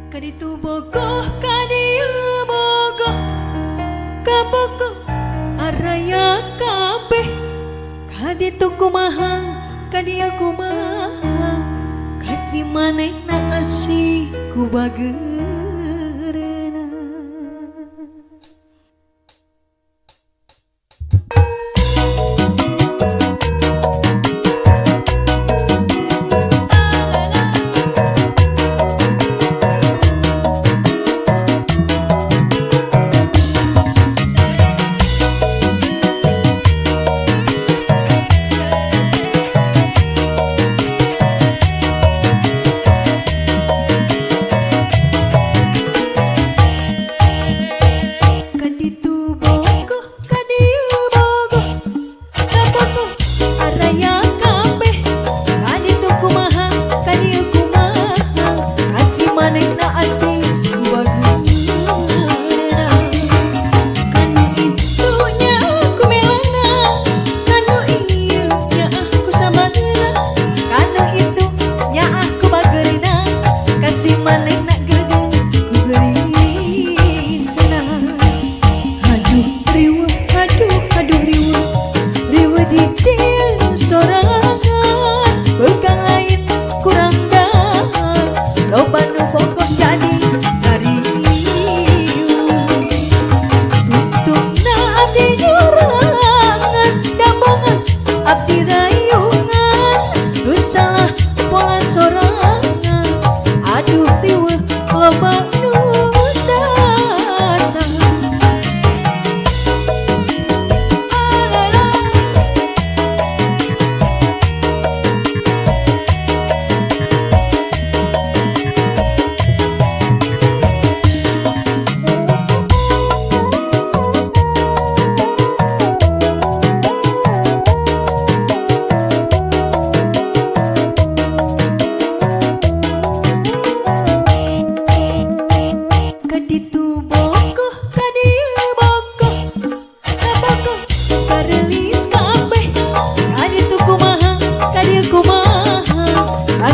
Kaditu bogoh, kadieu bogoh, kabogoh araya kabeh. Kaditu kumaha, kadieu kumaha, kasih manehna asih ku bageurna.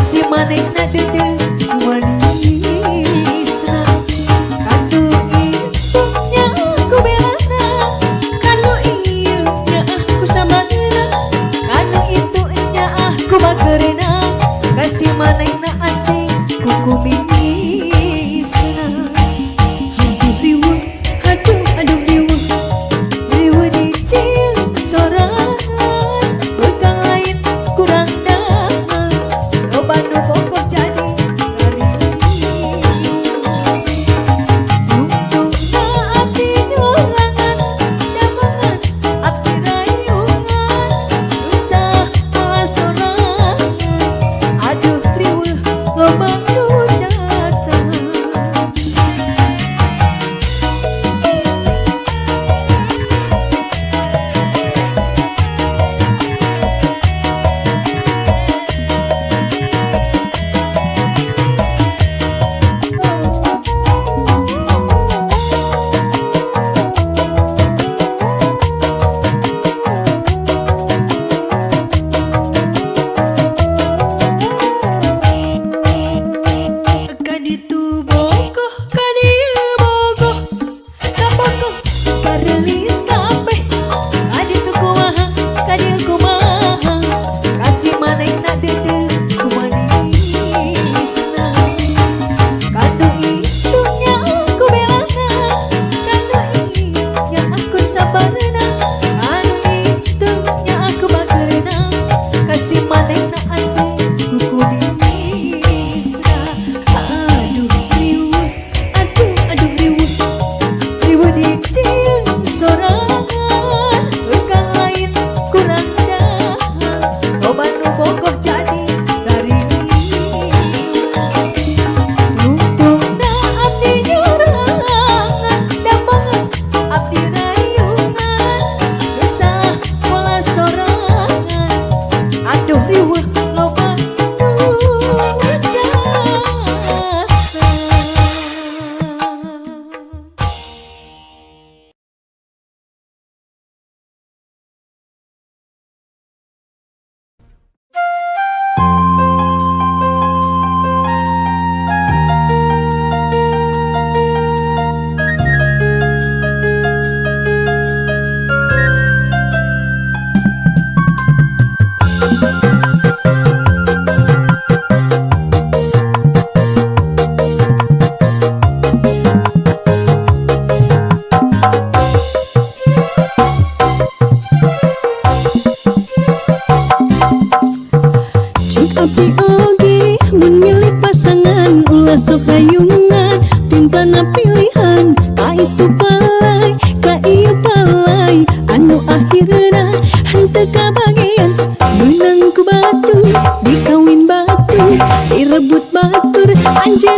Si manehna dede manisna, kanu itu nya aku belana, kanu ieu nya aku samana, kanu itu nya aku bageurna, kasih manehna asih ku kumisna. Aduh riweuh, aduh riweuh, riweuh dicieun sorangan, begang lain kurang dah. Bandung Bogor jadi dari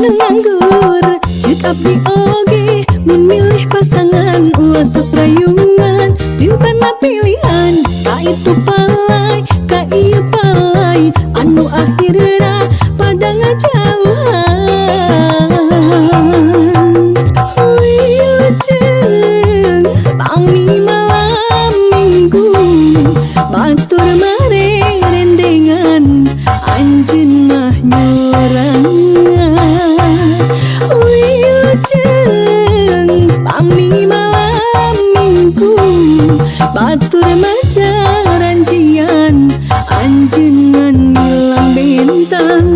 nganggur cek abdi oge mun milih pasangan ulah seprayungan rintana pilihan ka itu palai ka ieu palai anu akhirna pada ngajauhan wilujeng pami malam minggu batur mareng rendengan anjeun mah nyorangan wilujeng pami malam minggu batur maca ranjian anjeungan ngilang bentang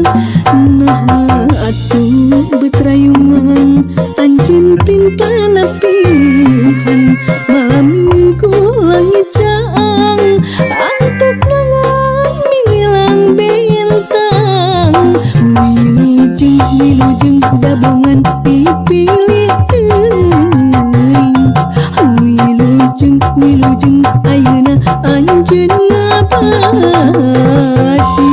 nah atuh betrayungan anjeun pintana pilihan malam minggu langit caang antuk nangan ngilang bentang wilujeng gabungan dipilih wilujeng ayeuna anjeun ngabati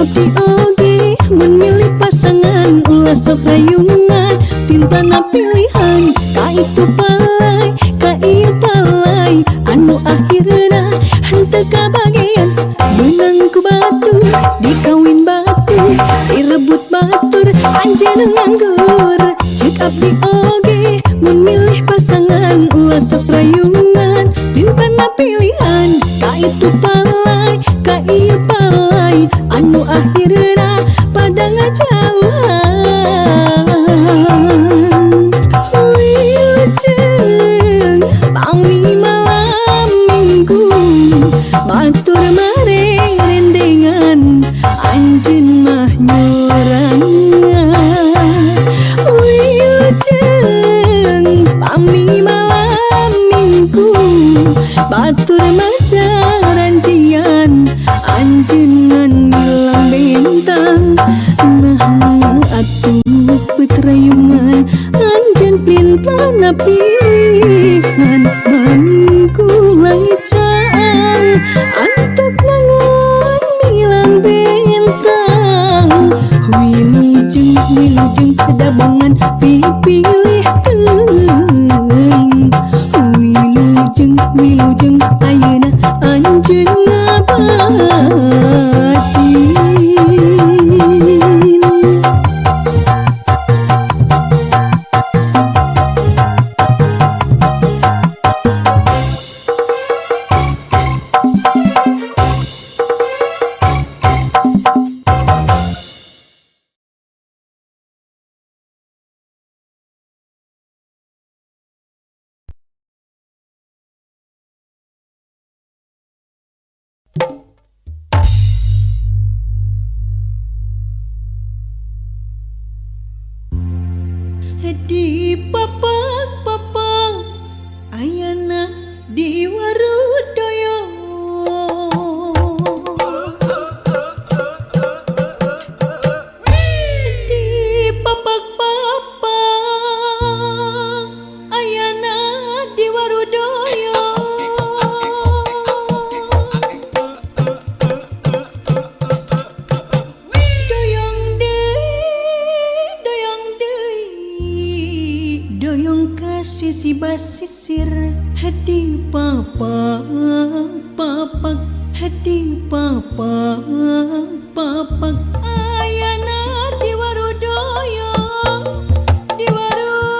abdi oge mun milih pasangan ulah sok rayungan tintana pilihan ka itu palai ka ieu palai anu akhirna henteu kabagean meunang ku batur dikawin batur direbut batur anjeun nganggur cek abdi oge mun milih pasangan ulah sok rayungan tintana pilihan ka itu palai ka ieu palai anu akhirna pada ngajauhan wilujeng pami malam minggu batur mareng rendengan anjeun mah nyorangan wilujeng pami malam minggu batur maca ranjian anjeungan ngilang bentang nah atuh betrayungan anjeun plintana pilihan malam minggu langit caang antuk nangan ngilang bentang wilujeng kedabungan dipilih teuing wilujeng ayeuna anjeun ngabati di papak-papak ayana di warudaya di papak-papak ayana di warudaya doyong deui doyong ka sisi basisir hati papak papak hati papak papak ayana di warudaya di warudaya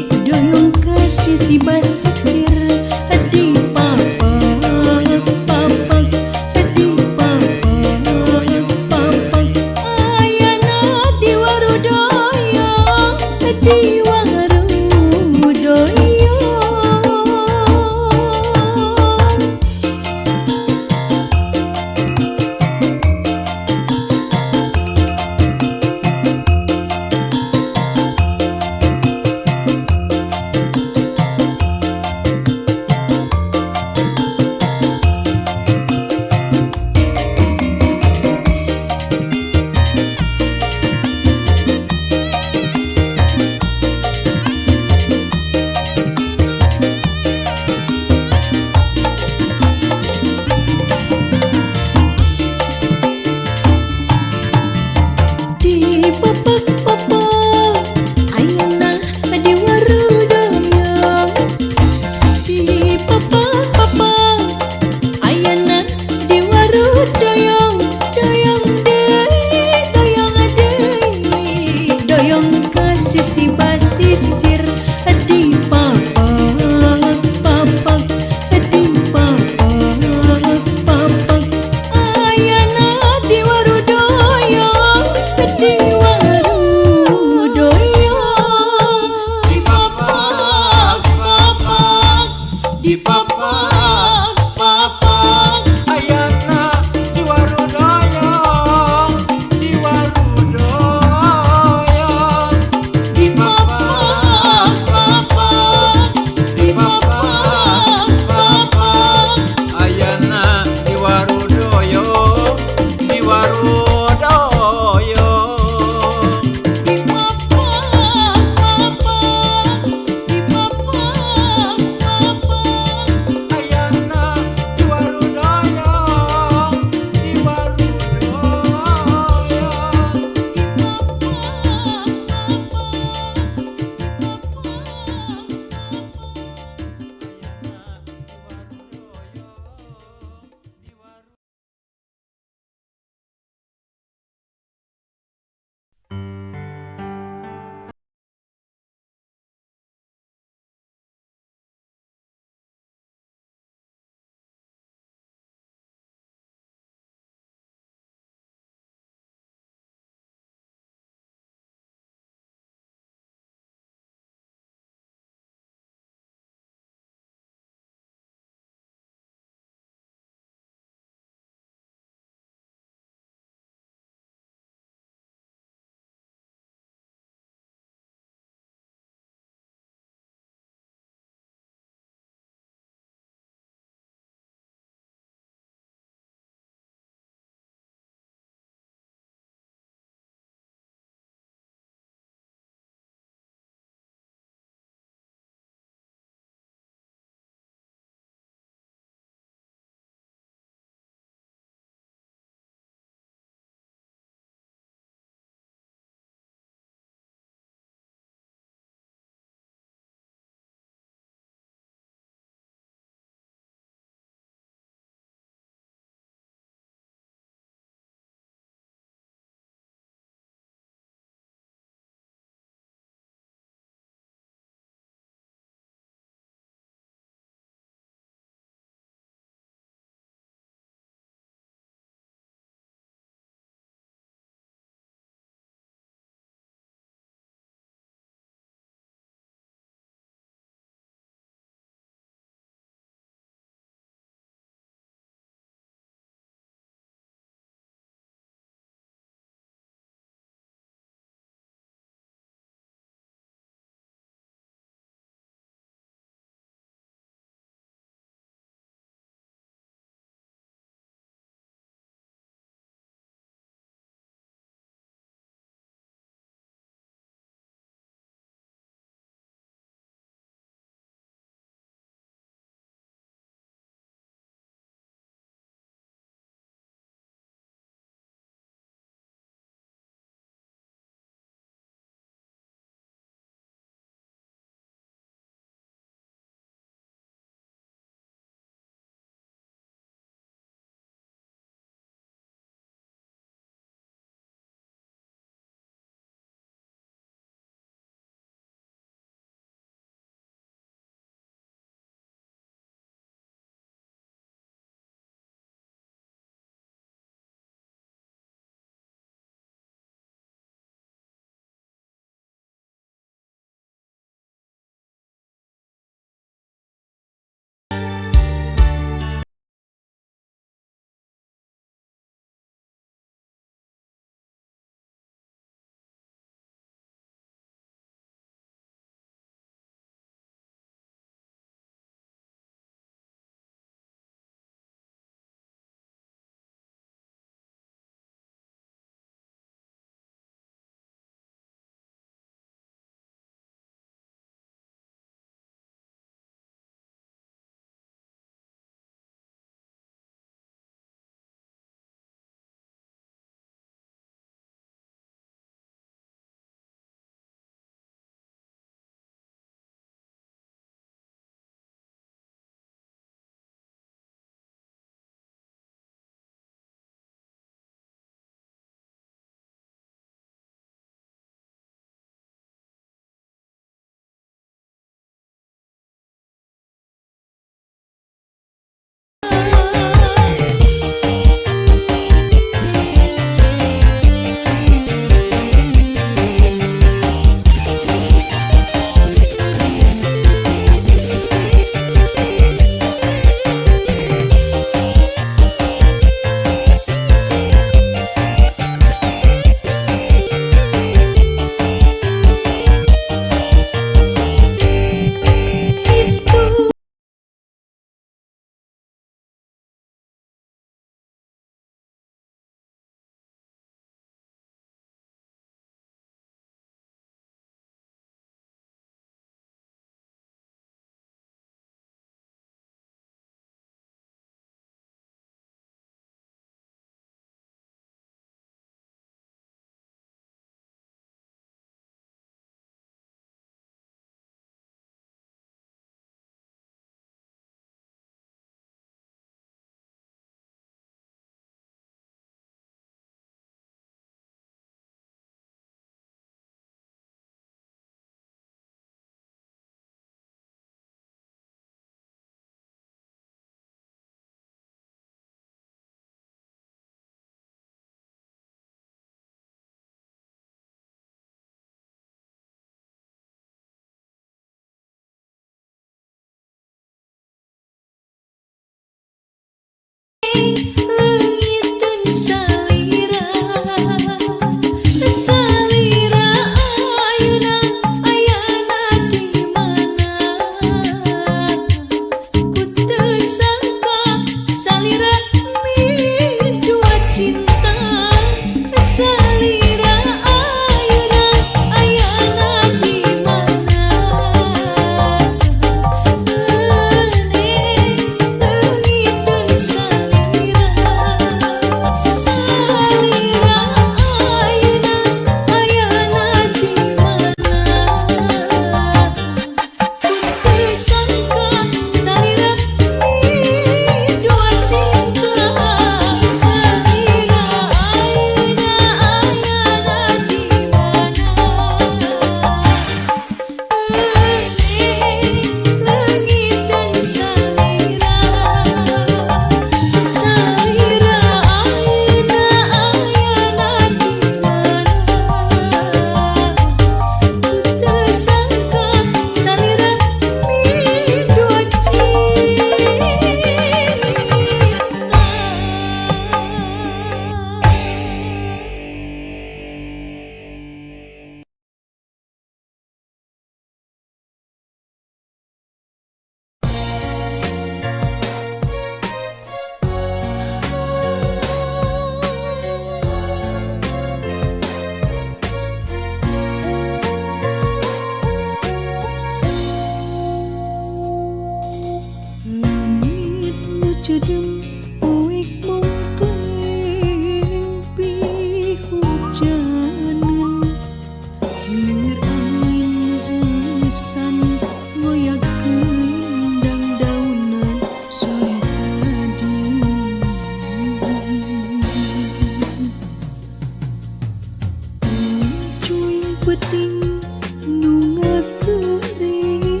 putih nu ngakeri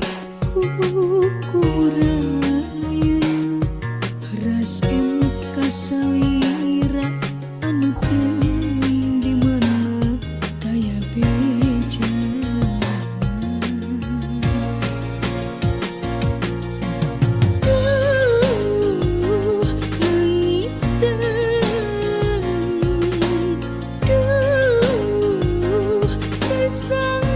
kukurayan ras emut kasalira anu teuing di mana daya beja. Duh, kesang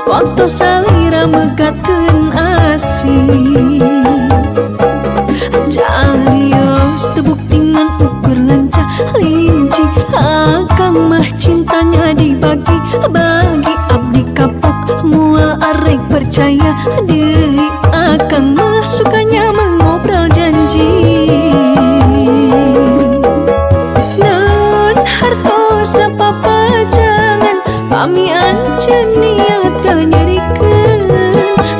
Waktu salira megatkeun asih Jalios tebuktingan ukur lancah linci Akang mah cintanya dibagi bagi abdi kapok mual arek percaya deui Akang mah sukanya mengobrol janji Naon hartos da papajangan pami anceun niat kanyerikeun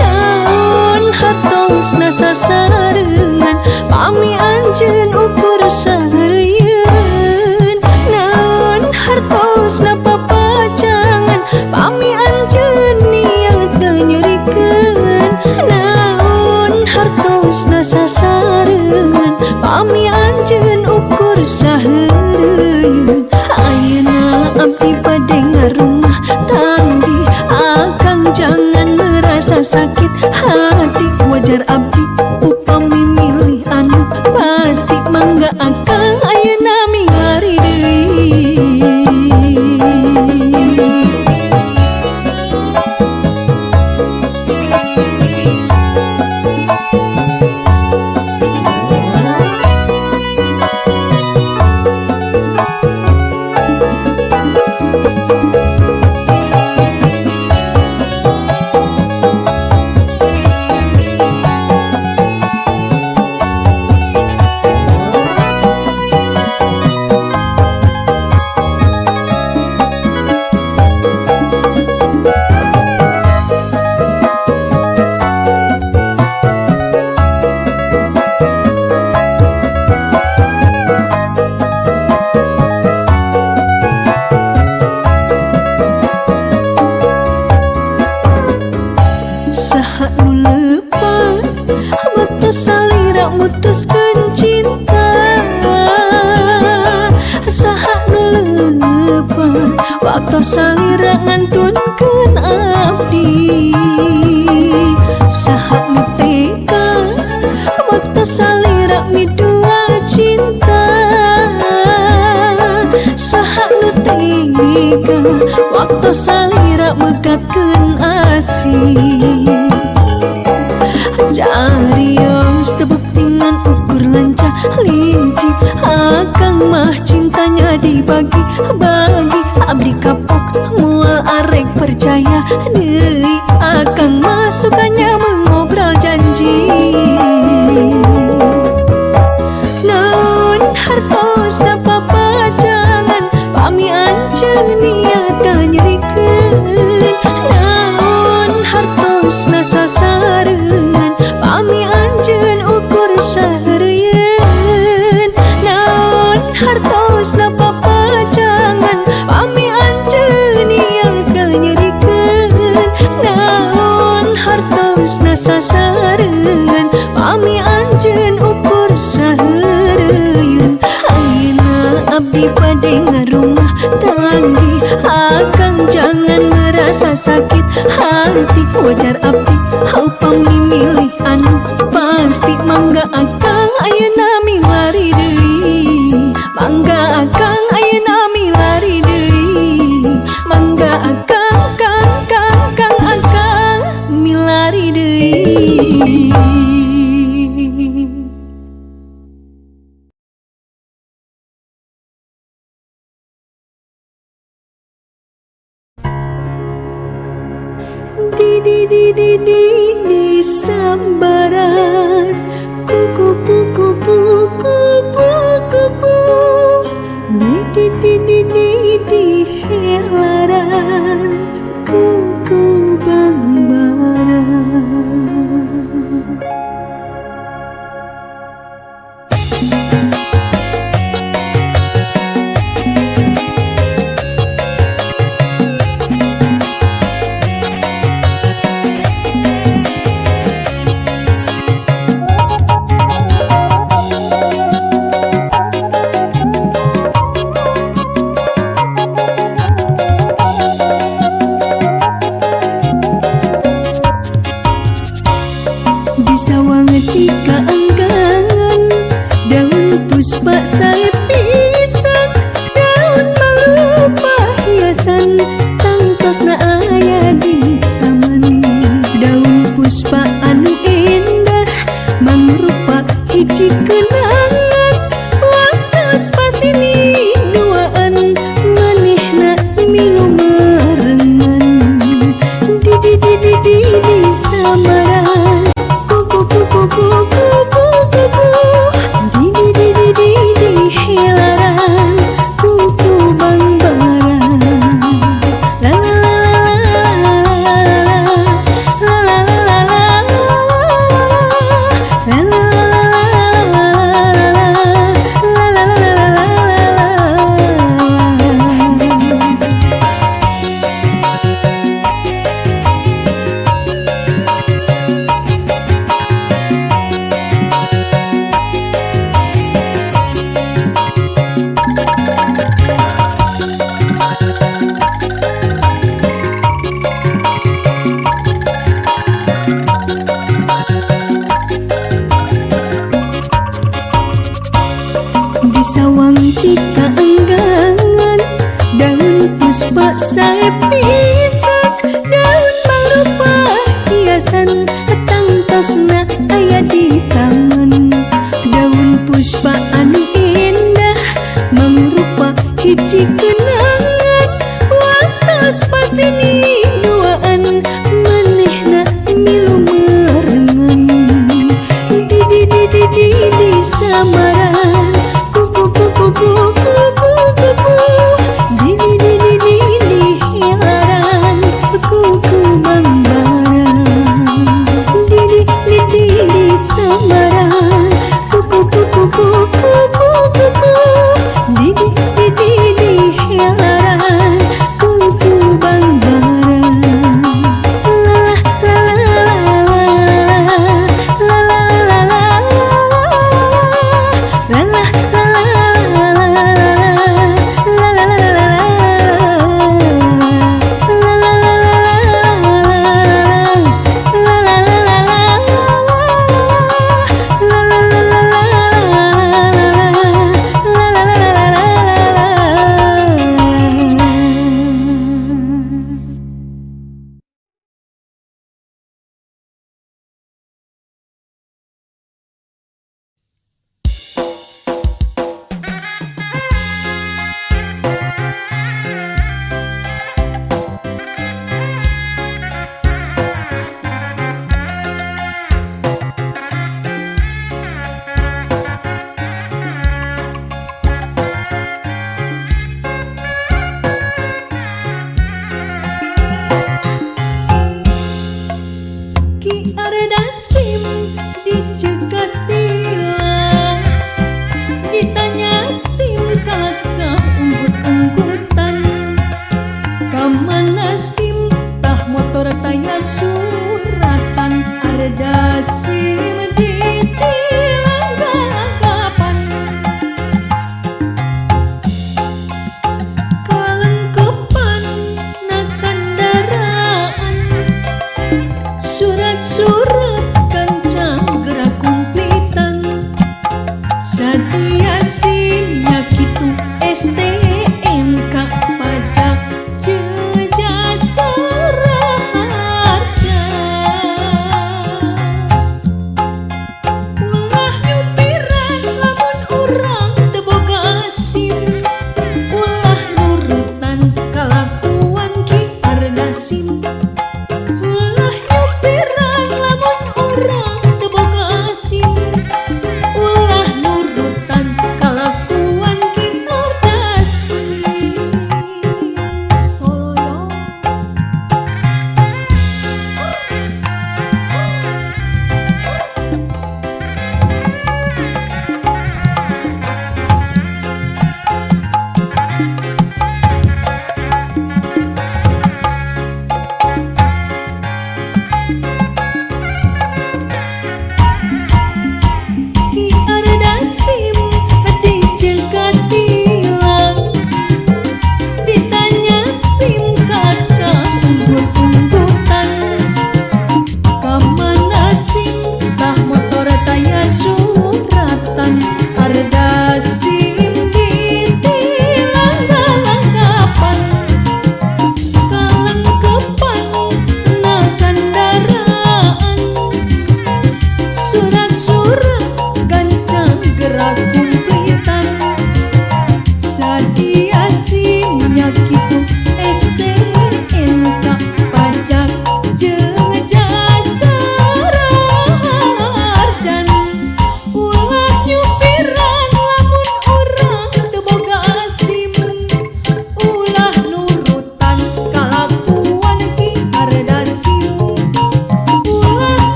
Naon hartos na sasareungan pami anceun ukur sahareuyeun Naon hartos na papajangan pami anceun niat kanyerikeun Naon hartos na sasareungan pami anceun ukur sahareuyeun Ayeuna abdi bade ngarumah tanggi Akang jangan merasa sakit hati Wajar abdi upami milih anu pasti mangga akang ayeuna mingari deui salira mutuskeun cinta saha nu leupeun waktu salira ngantunkeun abdi saha nu tega waktu salira midua cinta saha nu tega waktu salira megatkeun asih Jarios tebuktingan ukur lancah linci Akang mah cintanya dibagi bagi abdi kapok mual arek percaya deui Akang mah sukanya mengobrol janji Naon hartos da papajangan pami anceun niat kanyerikeun Naon hartos na sasareungan pami anjeun ukur sahareuyeun Naon di pada rumah tanggi. Akang jangan merasa sakit hati, wajar abdi haupami milih anu pasti. Mangga akang ayeuna milari deui, mangga akang ayeuna milari deui, mangga akang akang milari deui. Di sambaran kupu kupu kupu kupu, di helaran kuku bangbaran. Sawang tika anggangan, daun puspa saya pisang, daun malupa hiasan, tangtosna aya di taman. Daun puspa anu indah, mangrupa hiji kenangan, waktu pasini duaan, manehna milu merengan. Di samaran kupu kupu, di helaran kuku bangbaran. La la la la sawang tika anggangan, daun puspa saya pisang, daun malupa hiasan, tangtosna aya di taman. Daun puspa anu indah, mangrupa hiji kenangan, waktu pasini duaan, manehna milu merengan. Di samaran kupu kupu, di helaran kuku bangbaran. Di samaran kupu kupu, di helaran kuku bangbaran.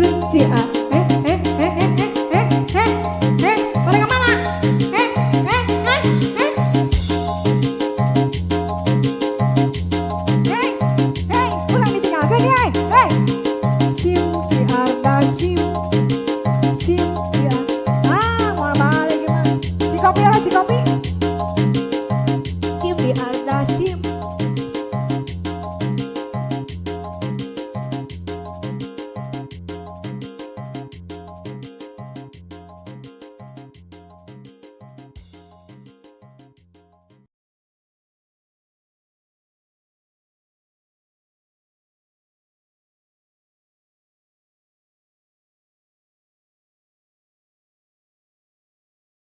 mikir si A